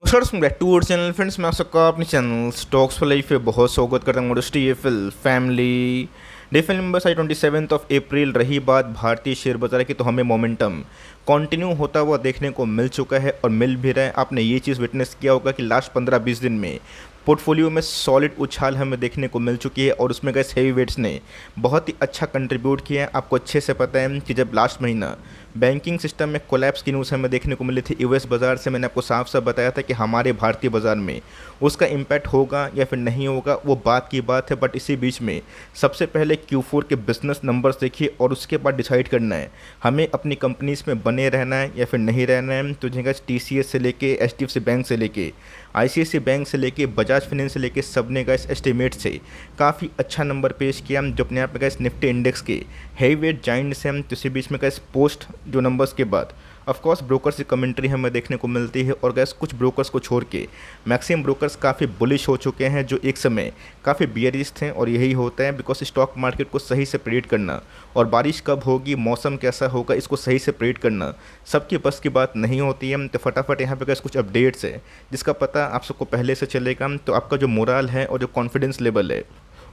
Welcome back to our channel friends. मैं आप सबका अपने चैनल स्टॉक्स फॉर लाइफ पे बहुत स्वागत करता हूँ। TFL फैमिली डेफिल नंबर 27 अप्रैल रही बात भारतीय शेयर बाजार की, तो हमें मोमेंटम कंटिन्यू होता हुआ देखने को मिल चुका है और मिल भी रहा है। आपने ये चीज़ विटनेस किया होगा कि लास्ट 15-20 दिन में पोर्टफोलियो में सॉलिड उछाल हमें देखने को मिल चुकी है और उसमें गैस हेवी वेट्स ने बहुत ही अच्छा कंट्रीब्यूट किया है। आपको अच्छे से पता है कि जब लास्ट महीना बैंकिंग सिस्टम में कोलैप्स की न्यूज़ हमें देखने को मिली थी यूएस बाज़ार से, मैंने आपको साफ साफ बताया था कि हमारे भारतीय बाज़ार में उसका इम्पैक्ट होगा या फिर नहीं होगा, वो बात की बात है। बट इसी बीच में सबसे पहले Q4 के बिजनेस नंबर्स देखिए और उसके बाद डिसाइड करना है हमें अपनी कंपनीज में बने रहना है या फिर नहीं रहना है। तो जगह TCS से लेके HDFC बैंक से लेके ICICI बैंक से लेके बजाज फाइनेंस से लेके सब ने गैस एस्टिमेट से काफ़ी अच्छा नंबर पेश किया, जो अपने आप में गैस निफ्टी इंडेक्स के हेवी वेट जाइंट से हम इसी बीच में गैस पोस्ट जो नंबर्स के बाद ऑफकोर्स ब्रोकर्स की कमेंट्री हमें देखने को मिलती है और गैस कुछ ब्रोकर्स को छोड़ के मैक्सिमम ब्रोकर्स काफ़ी बुलिश हो चुके हैं, जो एक समय काफ़ी बियरिश थे। और यही होता है बिकॉज स्टॉक मार्केट को सही से प्रेडिक्ट करना और बारिश कब होगी, मौसम कैसा होगा, इसको सही से प्रेडिक्ट करना सबकी बस की बात नहीं होती है। तो फटाफट यहाँ पे गैस कुछ अपडेट्स है जिसका पता आप सबको पहले से चलेगा, तो आपका जो मोरल है और जो कॉन्फिडेंस लेवल है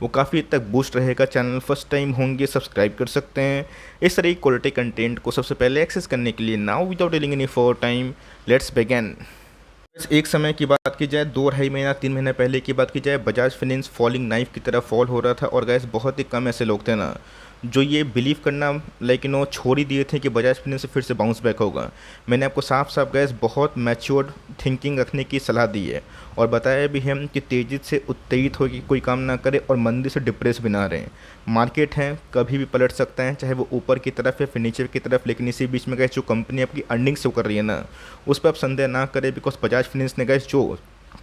वो काफ़ी हद तक बूस्ट रहेगा। चैनल फर्स्ट टाइम होंगे सब्सक्राइब कर सकते हैं इस तरह की क्वालिटी कंटेंट को सबसे पहले एक्सेस करने के लिए। Now without telling any for time let's begin. एक समय की बात की जाए, 2-2.5 महीना 3 महीने पहले की बात की जाए, बजाज फाइनेंस फॉलिंग नाइफ की तरह फॉल हो रहा था और गैस बहुत ही कम ऐसे लोग थे ना जो ये बिलीव करना छोड़ ही दिए थे कि बजाज फाइनेंस से फिर से बाउंस बैक होगा। मैंने आपको साफ साफ गैस बहुत मैच्योर्ड थिंकिंग रखने की सलाह दी है और बताया भी है कि तेज़ी से उत्तेजित होकर कोई काम ना करे और मंदी से डिप्रेस भी ना रहें। मार्केट है कभी भी पलट सकता है, चाहे वो ऊपर की तरफ या फिर नीचे की तरफ, लेकिन इसी बीच में गैस जो कंपनी आपकी अर्निंग शो कर रही है ना उस पर आप संदेह ना करें, बिकॉज बजाज फाइनेंस ने गैस जो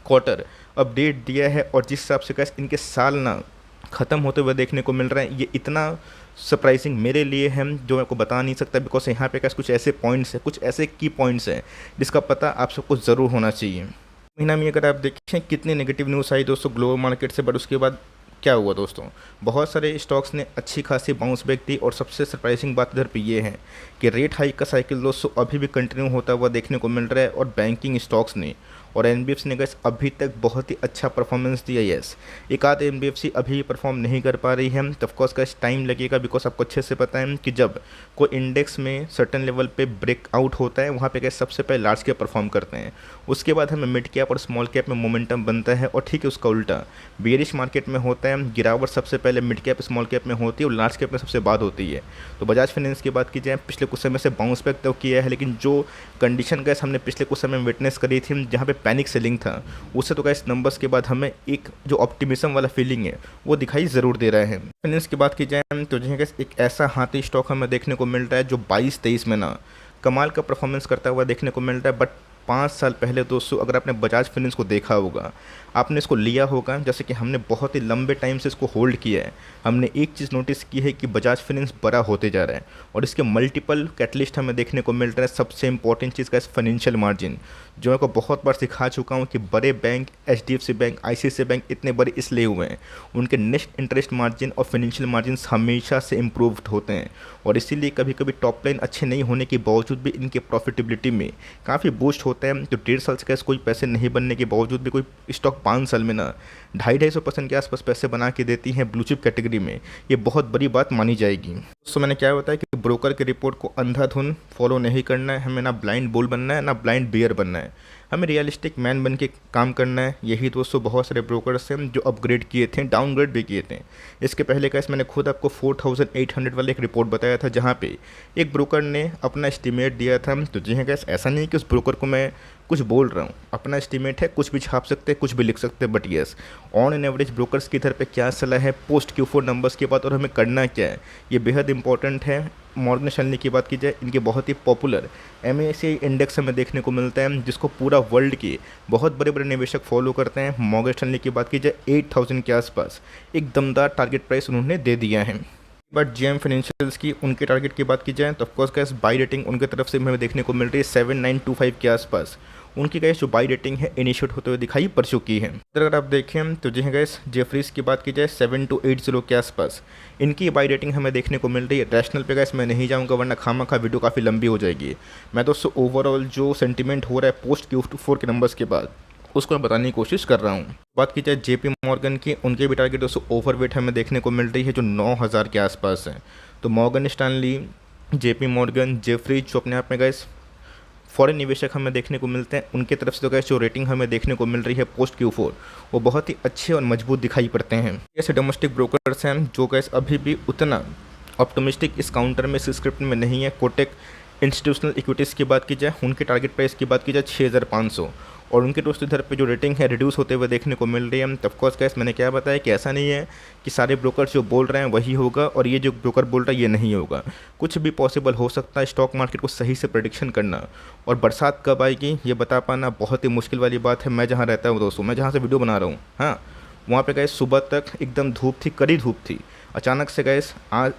क्वार्टर अपडेट दिया है और जिस हिसाब से गैस इनके साल ना ख़त्म होते हुए देखने को मिल रहा है, ये इतना सरप्राइजिंग मेरे लिए है जो मैं आपको बता नहीं सकता। बिकॉज यहाँ पे कुछ ऐसे पॉइंट्स हैं, कुछ ऐसे की पॉइंट्स हैं जिसका पता आप सबको ज़रूर होना चाहिए। महीना में अगर आप देखें कितनी नेगेटिव न्यूज़ आई दोस्तों ग्लोबल मार्केट से, बट उसके बाद क्या हुआ दोस्तों, बहुत सारे स्टॉक्स ने अच्छी खासी बाउंस बैक दी। और सबसे सरप्राइजिंग बात इधर पे ये है कि रेट हाइक का साइकिल दोस्तों अभी भी कंटिन्यू होता हुआ देखने को मिल रहा है और बैंकिंग स्टॉक्स ने और NBFC ने गैस अभी तक बहुत ही अच्छा परफॉर्मेंस दिया। यस, एक आध NBFC अभी परफॉर्म नहीं कर पा रही है, तो ऑफकोर्स गैस टाइम लगेगा। बिकॉज आपको अच्छे से पता है कि जब कोई इंडेक्स में सर्टन लेवल पे ब्रेकआउट होता है वहाँ पे गैस सबसे पहले लार्ज कैप परफॉर्म करते हैं, उसके बाद हमें मिड कैप और स्मॉल कैप में मोमेंटम बनता है। और ठीक है उसका उल्टा बेयरिश मार्केट में होता है, गिरावट सबसे पहले मिड कैप स्मॉल कैप में होती है और लार्ज कैप में सबसे बाद होती है। तो बजाज फाइनेंस की बात की जाए, पिछले कुछ समय से बाउंस बैक तो किया है, लेकिन जो कंडीशन गैस हमने पिछले कुछ समय विटनेस करी थी जहाँ पे पैनिक सेलिंग था, उससे तो गैस नंबर्स के बाद हमें एक जो ऑप्टिमिज्म वाला फीलिंग है वो दिखाई ज़रूर दे रहा है। फाइनेंस की बात की जाए तो जहाँ गैस एक ऐसा हाथी स्टॉक हमें देखने को मिल रहा है जो 22-23 में ना कमाल का परफॉर्मेंस करता हुआ देखने को मिल रहा है। बट 5 साल पहले दोस्तों अगर आपने बजाज फाइनेंस को देखा होगा, आपने इसको लिया होगा, जैसे कि हमने बहुत ही लंबे टाइम से इसको होल्ड किया है, हमने एक चीज़ नोटिस की है कि बजाज फाइनेंस बड़ा होते जा रहा है और इसके मल्टीपल कैटलिस्ट हमें देखने को मिल रहा है। सबसे इंपॉर्टेंट चीज़ का फाइनेंशियल मार्जिन, जो मैं को बहुत बार सिखा चुका हूँ कि बड़े bank HDFC bank ICICI bank इतने बड़े इसलिए हुए हैं, उनके नेट इंटरेस्ट मार्जिन और फाइनेंशियल मार्जिन हमेशा से इम्प्रूव्ड होते हैं और इसीलिए कभी कभी टॉप लाइन अच्छे नहीं होने के बावजूद भी इनके प्रॉफिटेबिलिटी में काफ़ी बूस्ट होता है। तो 1.5 साल से कैसे कोई पैसे नहीं बनने के बावजूद भी कोई स्टॉक 5 साल में ना 250-250% के आसपास पैसे बना के देती हैं ब्लू चिप कैटेगरी में, ये बहुत बड़ी बात मानी जाएगी। तो मैंने क्या बताया कि ब्रोकर की रिपोर्ट को अंधाधुन फॉलो नहीं करना है, हमें ना ब्लाइंड बुल बनना है ना ब्लाइंड बियर बनना है, हमें रियलिस्टिक मैन बन के काम करना है। यही दोस्तों बहुत सारे ब्रोकर्स हैं जो अपग्रेड किए थे, डाउनग्रेड भी किए थे। इसके पहले का मैंने खुद आपको 4800 वाला एक रिपोर्ट बताया था जहाँ पे एक ब्रोकर ने अपना एस्टीमेट दिया था। तो जी हाँ गैस, ऐसा नहीं कि उस ब्रोकर को मैं कुछ बोल रहा हूँ, अपना एस्टीमेट है, कुछ भी छाप सकते हैं, कुछ भी लिख सकते हैं। But yes, on an average brokers की इधर पे क्या सलाह है पोस्ट Q4 नंबर्स के बाद और हमें करना क्या है, ये बेहद इंपॉर्टेंट है। मॉर्गन स्टैनली की बात की जाए, इनके बहुत ही पॉपुलर MSCI इंडेक्स हमें देखने को मिलता है जिसको पूरा वर्ल्ड के बहुत बड़े बड़े निवेशक फॉलो करते हैं। मॉर्गन स्टैनली की बात की जाए 8000 के आसपास एक दमदार टारगेट प्राइस उन्होंने दे दिया है। बट JM फाइनेंशियल्स की उनके टारगेट की बात की जाए तो ऑफकोर्स गैस बाई रेटिंग उनकी तरफ से हमें देखने को मिल रही है 7925 के आसपास। उनकी गैस जो बाई रेटिंग है इनिशिएट होते हुए दिखाई पड़ चुकी है। अगर आप देखें तो जी गैस जेफरीज की बात की जाए 7280 के आसपास इनकी बाई रेटिंग हमें देखने को मिल रही है। रैशनल पे गैस मैं नहीं जाऊँगा वरना खामा वीडियो काफ़ी लंबी हो जाएगी। मैं दोस्तों ओवरऑल जो सेंटिमेंट हो रहा है पोस्ट Q4 के नंबर्स के बाद उसको मैं बताने की कोशिश कर रहा हूँ। बात की जाए जेपी मॉर्गन की, उनके भी टारगेट दोस्तों ओवरवेट हमें देखने को मिल रही है जो 9000 के आसपास है। तो Morgan Stanley, JP Morgan, Jefferies जो अपने आप में गैस फॉरेन निवेशक हमें देखने को मिलते हैं, उनके तरफ से तो गैस जो रेटिंग हमें देखने को मिल रही है पोस्ट Q4 वो बहुत ही अच्छे और मजबूत दिखाई पड़ते हैं। ऐसे डोमेस्टिक ब्रोकर्स हैं जो गैस अभी भी उतना ऑप्टिमिस्टिक इस काउंटर में इस स्क्रिप्ट में नहीं है। कोटेक इंस्टीट्यूशनल इक्विटीज़ की बात की जाए, उनके टारगेट प्राइस की बात की जाए 6500 और उनके दोस्तों इधर पे जो रेटिंग है रिड्यूस होते हुए देखने को मिल रही है। ऑफकोर्स गैस मैंने क्या बताया कि ऐसा नहीं है कि सारे ब्रोकर्स जो बोल रहे हैं वही होगा और ये जो ब्रोकर बोल रहा है ये नहीं होगा, कुछ भी पॉसिबल हो सकता है। स्टॉक मार्केट को सही से प्रेडिक्शन करना और बरसात कब आएगी ये बता पाना बहुत ही मुश्किल वाली बात है। मैं जहाँ रहता हूँ दोस्तों, मैं जहाँ से वीडियो बना रहा हूँ, हाँ, वहाँ पे गैस सुबह तक एकदम धूप थी, कड़ी धूप थी। अचानक से गैस आज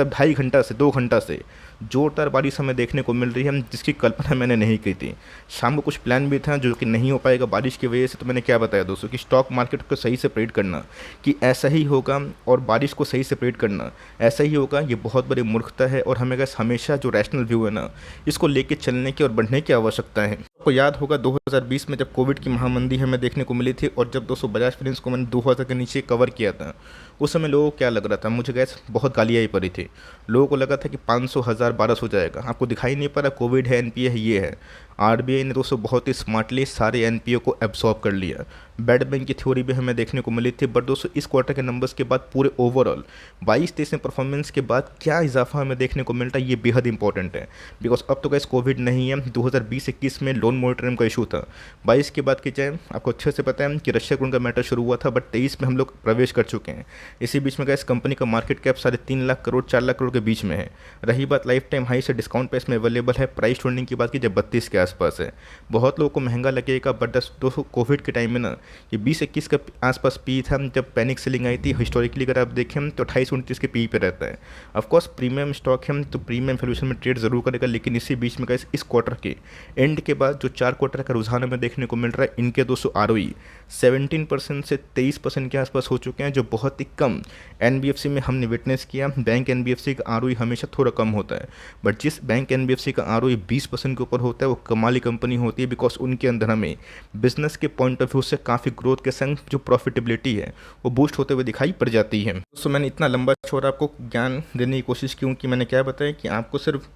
ढाई घंटा से 2 घंटा से ज़ोरदार बारिश हमें देखने को मिल रही है जिसकी कल्पना मैंने नहीं की थी। शाम को कुछ प्लान भी था जो कि नहीं हो पाएगा बारिश की वजह से। तो मैंने क्या बताया दोस्तों कि स्टॉक मार्केट को सही से प्रेडिक्ट करना कि ऐसा ही होगा और बारिश को सही से प्रेडिक्ट करना ऐसा ही होगा, ये बहुत बड़ी मूर्खता है और हमें गैस हमेशा जो रैशनल व्यू है ना इसको लेके चलने की और बढ़ने की आवश्यकता है। आपको याद होगा 2020 में जब कोविड की महामंदी हमें देखने को मिली थी और जब दोस्तों बजाज फाइनेंस को मैंने 2000 के नीचे कवर किया था, उस समय लोगों को क्या लग रहा था, मुझे गैस बहुत गालियाँ ही पड़ी थी। लोगों को लगा था कि 500, 1000, 1200 हो जाएगा। आपको दिखाई नहीं पड़ा कोविड है, एनपीए है, ये है। आरबीआई ने दोस्तों बहुत ही स्मार्टली सारे एनपीए को एब्सॉर्ब कर लिया। बेड बैंक की थ्योरी भी हमें देखने को मिली थी। बट दोस्तों इस क्वार्टर के नंबर्स के बाद पूरे ओवरऑल 22-23 में परफॉर्मेंस के बाद क्या इजाफा हमें देखने को मिलता है ये बेहद इंपॉर्टेंट है। बिकॉज अब तो गैस कोविड नहीं है, 2020-21 में लोन मोरेटोरियम का इशू था। 22 की बात की जाए आपको अच्छे से पता है कि रशिया यूक्रेन का मैटर शुरू हुआ था, बट 23 में हम लोग प्रवेश कर चुके हैं। इसी बीच में गैस कंपनी का मार्केट कैप 3.5 लाख करोड़ 4 लाख करोड़ के बीच में है। रही बात लाइफ टाइम हाई से डिस्काउंट प्राइस में अवेलेबल है। प्राइस ट्रेंडिंग की बात की जाए 32 के आसपास है। बहुत लोगों को महंगा लगेगा बट दोस्तों कोविड के टाइम में ना ये 20-21 के आसपास पी था जब पैनिक सेलिंग आई थी। हिस्टोरिकली अगर आप देखें तो 28-29 के पी पे रहता है। ऑफकोर्स प्रीमियम स्टॉक है तो प्रीमियम वैल्यूएशन में ट्रेड जरूर करेगा, लेकिन इसी बीच में इस क्वार्टर के एंड के बाद जो 4 क्वार्टर का रुझान हमें देखने को मिल रहा है, इनके दोस्तों ROE 17% से 23% के आसपास हो चुके हैं, जो बहुत ही कम NBFC में हमने विटनेस किया। बैंक NBFC का ROE हमेशा थोड़ा कम होता है, बट जिस बैंक NBFC का ROE 20% के ऊपर होता है वो कमाली कंपनी होती है। बिकॉज उनके अंदर हमें बिजनेस के पॉइंट ऑफ व्यू से काफ़ी ग्रोथ के संग जो प्रॉफिटेबिलिटी है वो बूस्ट होते हुए दिखाई पड़ जाती है। तो मैंने इतना लंबा चौड़ा आपको ज्ञान देने की कोशिश की कि मैंने क्या बताया कि आपको सिर्फ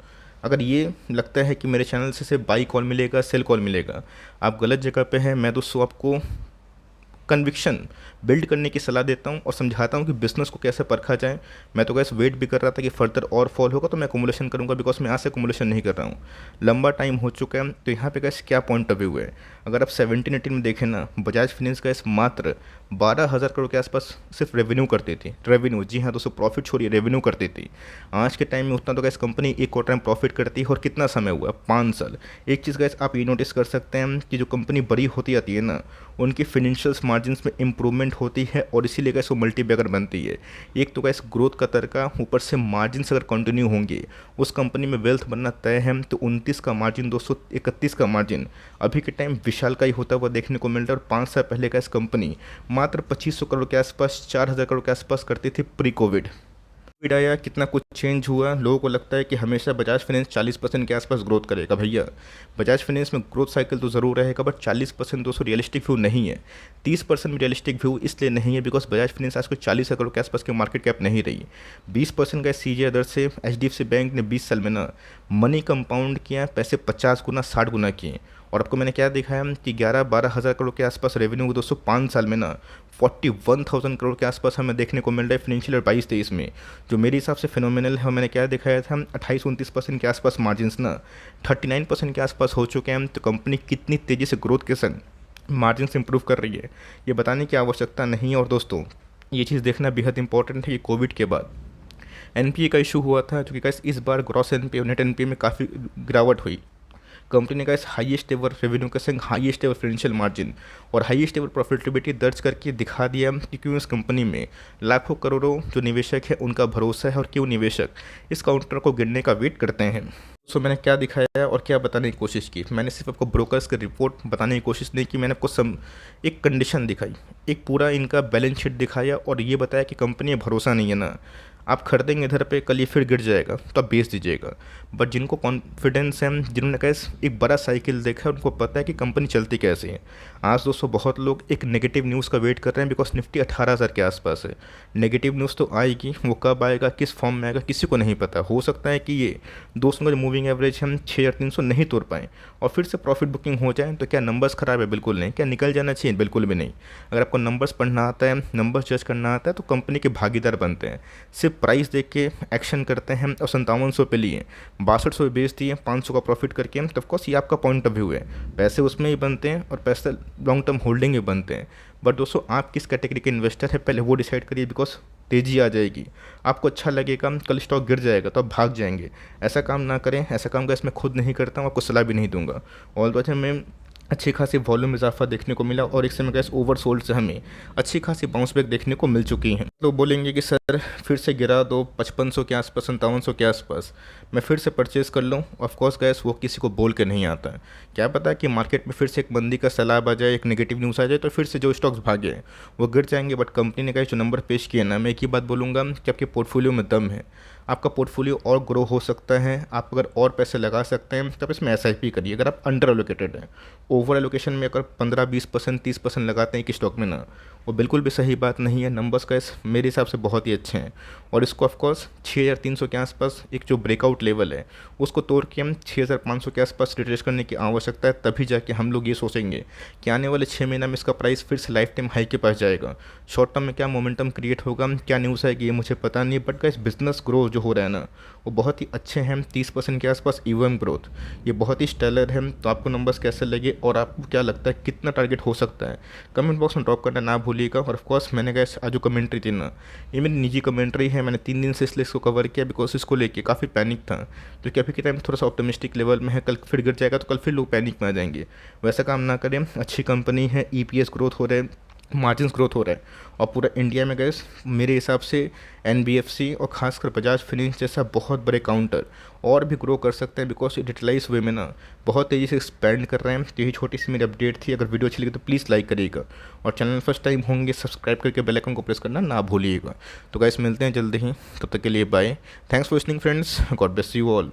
अगर ये लगता है कि मेरे चैनल से सिर्फ बाई कॉल मिलेगा, सेल कॉल मिलेगा, आप गलत जगह पे हैं। मैं दोस्तों आपको कन्विक्शन बिल्ड करने की सलाह देता हूँ और समझाता हूँ कि बिज़नेस को कैसे परखा जाए। मैं तो गैस वेट भी कर रहा था कि फर्दर और फॉल होगा तो मैं अकोमुलेशन करूँगा, बिकॉज मैं आज से अकोमुलेशन नहीं कर रहा हूँ, लंबा टाइम हो चुका है। तो यहाँ पे गैस क्या पॉइंट ऑफ व्यू है, अगर आप 17-18 में देखें ना, बजाज फाइनेंस गैस मात्र 12,000 करोड़ के आसपास सिर्फ रेवेन्यू करती थी। रेवेन्यू, जी हाँ दोस्तों, प्रॉफिट छोड़िए, रेवेन्यू करती थी। आज के टाइम में उतना तो गैस कंपनी एक क्वार्टर में प्रॉफिट करती है और कितना समय हुआ, 5 साल। एक चीज़ गैस आप ये नोटिस कर सकते हैं कि जो कंपनी बड़ी होती आती है ना उनकी फिनेंशियल्स मार्जिन्स में इंप्रूवमेंट होती है और इसीलिए गैस वो मल्टीबैगर बनती है। एक तो गैस ग्रोथ का तरीका, ऊपर से मार्जिन्स अगर कंटिन्यू होंगे, उस कंपनी में वेल्थ बनना तय है। तो 29 का मार्जिन दोस्तों, 31 का मार्जिन अभी के टाइम विशाल का ही होता हुआ देखने को मिल रहा है। और 5 साल पहले गैस कंपनी मात्र 2500 करोड़ के आसपास, 4000 करोड़ के आसपास करती थी प्री कोविड। कोविड आया, कितना कुछ चेंज हुआ। लोगों को लगता है कि हमेशा बजाज फाइनेंस 40% के आसपास ग्रोथ करेगा। भैया बजाज फाइनेंस में ग्रोथ साइकिल तो ज़रूर रहेगा, बट 40% दोस्तों रियलिस्टिक व्यू नहीं है। 30% में रियलिस्टिक व्यू इसलिए नहीं है बिकॉज बजाज फाइनेंस आज को 40 करोड़ के आसपास की मार्केट कैप नहीं रही। 20% का CJ अदर से HDFC बैंक ने 20 साल में ना मनी कंपाउंड किया, पैसे 50 गुना 60 गुना किए। और आपको मैंने क्या दिखाया कि 11-12 हज़ार करोड़ के आसपास रेवेन्यू दोस्तों 5 साल में ना 41,000 करोड़ के आसपास हमें देखने को मिल रहा है फिनेंशियल ईयर 22-23 में, जो मेरे हिसाब से फिनोमिनल है। मैंने क्या दिखाया था, 28-29% के आसपास मार्जिन्स ना 39% के आसपास हो चुके हैं। तो कंपनी कितनी तेज़ी से ग्रोथ के संग मार्जिन्स इंप्रूव कर रही है ये बताने की आवश्यकता नहीं है। और दोस्तों ये चीज़ देखना बेहद इंपॉर्टेंट है कि कोविड के बाद NPA का इशू हुआ था, जो कि इस बार ग्रॉस NPA और नेट NPA में काफ़ी गिरावट हुई। कंपनी ने गाइस हाईएस्ट एवर रेवेन्यू के संग हाईएस्ट एवर फाइनेंशियल मार्जिन और हाईएस्ट एवर प्रॉफिटेबिलिटी दर्ज करके दिखा दिया कि क्यों इस कंपनी में लाखों करोड़ों जो निवेशक है उनका भरोसा है और क्यों निवेशक इस काउंटर को गिरने का वेट करते हैं। सो मैंने क्या दिखाया और क्या बताने की कोशिश की, मैंने सिर्फ आपको ब्रोकर्स की रिपोर्ट बताने की कोशिश नहीं की, मैंने आपको एक कंडीशन दिखाई, एक पूरा इनका बैलेंस शीट दिखाया और ये बताया कि कंपनी में भरोसा नहीं है ना, आप खरीदेंगे इधर पे कल ये फिर गिर जाएगा तो आप बेच दीजिएगा। बट जिनको कॉन्फिडेंस है, जिन्होंने कहा एक बड़ा साइकिल देखा है, उनको पता है कि कंपनी चलती कैसे है। आज दोस्तों बहुत लोग एक नेगेटिव न्यूज़ का वेट कर रहे हैं बिकॉज निफ्टी 18,000 के आसपास है। नेगेटिव न्यूज़ तो आएगी, वो कब आएगा किस फॉर्म में आएगा किसी को नहीं पता। हो सकता है कि ये 200 का जो मूविंग एवरेज हम 6,300 नहीं तोड़ पाएँ और फिर से प्रॉफिट बुकिंग हो जाए। तो क्या नंबर्स ख़राब है? बिल्कुल नहीं। क्या निकल जाना चाहिए? बिल्कुल भी नहीं। अगर आपको नंबर्स पढ़ना आता है, नंबर्स जज करना आता है तो कंपनी के भागीदार बनते हैं। सिर्फ प्राइस देख के एक्शन करते हैं और 5700 पे लिए 6200 पे बेच दिए 500 का प्रॉफिट करके, तो ऑफकोर्स ये आपका पॉइंट ऑफ व्यू है, पैसे उसमें ही बनते हैं और पैसे लॉन्ग टर्म होल्डिंग में बनते हैं। बट दोस्तों आप किस कैटेगरी के इन्वेस्टर है पहले वो डिसाइड करिए, बिकॉज तेज़ी आ जाएगी, आपको अच्छा लगेगा, कल स्टॉक गिर जाएगा तो आप भाग जाएंगे। ऐसा काम ना करें, ऐसा काम गैस मैं खुद नहीं करता हूँ, आपको सलाह भी नहीं दूंगा। ऑल वजह में अच्छी खासी वॉल्यूम इजाफा देखने को मिला और एक समय गैस ओवर सोल्ड से हमें अच्छी खासी बाउंस बैक देखने को मिल चुकी हैं। तो बोलेंगे कि सर फिर से गिरा दो 5500 के आसपास 5700 के आसपास, मैं फिर से परचेज़ कर लूँ। ऑफकोर्स गैस वो किसी को बोल के नहीं आता है। क्या पता कि मार्केट में फिर से एक मंदी का सैलाब आ जाए, एक नेगेटिव न्यूज़ आ जाए तो फिर से जो स्टॉक्स भागे वो गिर जाएंगे। बट कंपनी ने जो नंबर पेश किया ना, मैं एक ही बात बोलूँगा कि आपके पोर्टफोलियो में दम है, आपका पोर्टफोलियो और ग्रो हो सकता है। आप अगर और पैसे लगा सकते हैं तब इसमें एसआईपी करिए। अगर आप अंडर एलोकेटेड हैं, ओवर एलोकेशन में अगर 15-20% 30% लगाते हैं कि स्टॉक में ना, वो बिल्कुल भी सही बात नहीं है। नंबर्स का मेरे हिसाब से बहुत ही अच्छे हैं और इसको ऑफकोर्स 6,300 के आसपास एक जो ब्रेकआउट लेवल है उसको तोड़ के हम 6,500 के आसपास रिट्रेस करने की आवश्यकता है। तभी जाके हम लोग ये सोचेंगे कि आने वाले 6 महीना में इसका प्राइस फिर से लाइफ टाइम हाई के पास जाएगा। शॉर्ट टर्म में क्या मोमेंटम क्रिएट होगा, क्या न्यूज़ आएगी, ये मुझे पता नहीं। बट का बिजनेस ग्रो जो हो रहा है ना वो बहुत ही अच्छे हैं। 30% के आसपास ईवीएम ग्रोथ, ये बहुत ही स्टेलर है। तो आपको नंबर्स कैसे लगे और आपको क्या लगता है कितना टारगेट हो सकता है, कमेंट बॉक्स में ड्रॉप करना ना भूलिएगा। और ऑफकोर्स मैंने गैस आज जो कमेंट्री थी ना, ये मेरी निजी कमेंट्री है, मैंने 3 दिन से इसलिए इसको कवर किया बिकॉज इसको लेके काफ़ी पैनिक था, जो कि अभी के टाइम थोड़ा सा ऑप्टिमिस्टिक लेवल में है। कल फिर गिर जाएगा तो कल फिर लोग पैनिक में आ जाएंगे। वैसा काम ना करें, अच्छी कंपनी है, ईपीएस ग्रोथ हो रहा है, मार्जिन्स ग्रोथ हो रहा है और पूरा इंडिया में गैस मेरे हिसाब से एनबीएफसी और खासकर बजाज फिनेंस जैसा बहुत बड़े काउंटर और भी ग्रो कर सकते हैं बिकॉज ये डिटेलाइज वे में ना बहुत तेज़ी से एक्सपेंड कर रहे हैं। तो यही छोटी सी मेरी अपडेट थी। अगर वीडियो अच्छी लगी तो प्लीज़ लाइक करिएगा और चैनल फर्स्ट टाइम होंगे सब्सक्राइब करके बेल आइकन को प्रेस करना ना भूलिएगा। तो गैस मिलते हैं जल्दी ही, तब तक के लिए bye. Thanks for listening friends, God bless you all.